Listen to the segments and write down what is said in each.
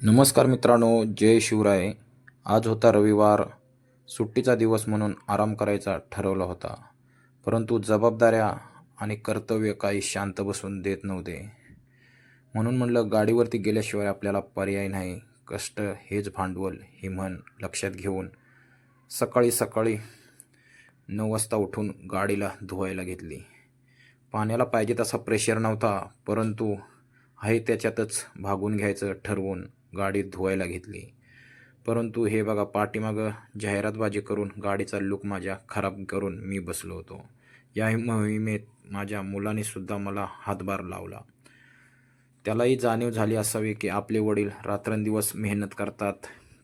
नमस्कार मित्रांनो, जय शिवराय. आज होता रविवार. सुट्टीचा दिवस म्हणून आराम करायचा ठरवला होता. परंतु जबाबदाऱ्या आणि कर्तव्य काही शांत बसून देत नव्हते. म्हणून म्हणलं गाडीवरती गेल्याशिवाय आपल्याला पर्याय नाही. कष्ट हेच भांडवल ही म्हण लक्षात घेऊन सकाळी सकाळी 9 वाजता उठून गाडीला धुवायला घेतली. पाण्याला पाहिजे तसा प्रेशर नव्हता, परंतु आहे त्याच्यातच भागून घ्यायचं ठरवून गाडी धुवायला घेतली. परंतु हे बघा, पाठीमागं जाहिरातबाजी करून गाडीचा लूक माझ्या खराब करून मी बसलो होतो. या मोहिमेत माझ्या मुलाने सुद्धा मला हातभार लावला. त्यालाही जाणीव झाली असावी की आपले वडील रात्रंदिवस मेहनत करतात,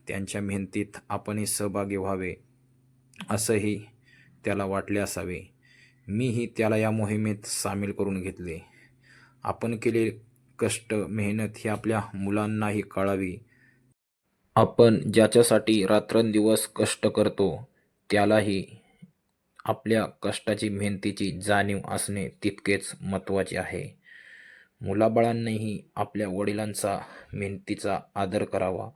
त्यांच्या मेहनतीत आपणही सहभागी व्हावे असंही त्याला वाटले असावे. मीही त्याला या मोहिमेत सामील करून घेतले. आपण केलेले कष्ट, मेहनत ही आपल्या मुलांनाही कळावी. आपण ज्याच्यासाठी रात्रंदिवस कष्ट करतो त्यालाही आपल्या कष्टाची, मेहनतीची जाणीव असणे तितकेच महत्त्वाचे आहे. मुलाबाळांनीही आपल्या वडिलांचा, मेहनतीचा आदर करावा.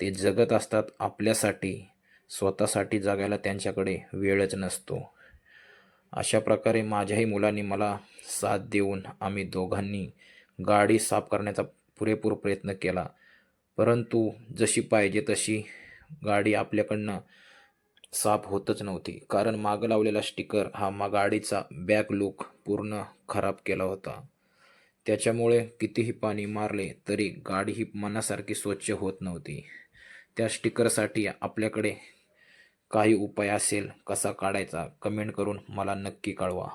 ते जगत असतात आपल्यासाठी, स्वतःसाठी जगायला त्यांच्याकडे वेळच नसतो. अशा प्रकारे माझ्याही मुलांनी मला साथ देऊन आम्ही दोघांनी गाडी साफ करण्याचा पुरेपूर प्रयत्न केला. परंतु जशी पाहिजे तशी गाडी आपल्याकडनं साफ होतच नव्हती. कारण मागं लावलेला स्टिकर हा गाडीचा बॅक लूक पूर्ण खराब केला होता. त्याच्यामुळे कितीही पाणी मारले तरी गाडी ही मनासारखी स्वच्छ होत नव्हती. त्या स्टिकरसाठी आपल्याकडे काही उपाय असेल, कसा काढायचा, कमेंट करून मला नक्की कळवा.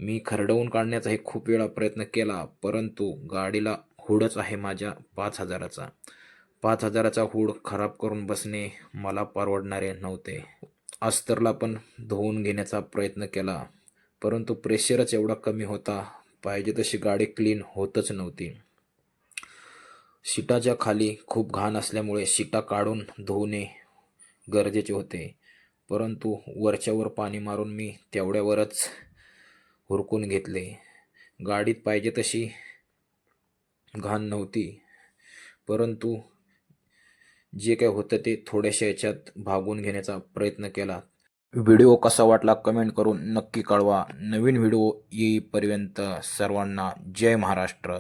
मी खरडवून काढण्याचाही खूप वेळा प्रयत्न केला, परंतु गाडीला हूडच आहे माझ्या 5,000चा. 5,000चा हूड खराब करून बसणे मला परवडणारे नव्हते. अस्तरला पण धुवून घेण्याचा प्रयत्न केला, परंतु प्रेशरच एवढा कमी होता, पाहिजे तशी गाडी क्लीन होतच नव्हती. सीटाच्या खाली खूप घाण असल्यामुळे सीटा काढून धुवणे गरजेचे होते. परंतु वरच्यावर पाणी मारून मी तेवढ्यावरच हुरकून घेतले. गाडीत पाहिजे तशी घाण नव्हती, परंतु जे काय होतं ते थोड्याशा याच्यात भागून घेण्याचा प्रयत्न केला. व्हिडिओ कसा वाटला कमेंट करून नक्की कळवा. नवीन व्हिडिओ येईपर्यंत सर्वांना जय महाराष्ट्र.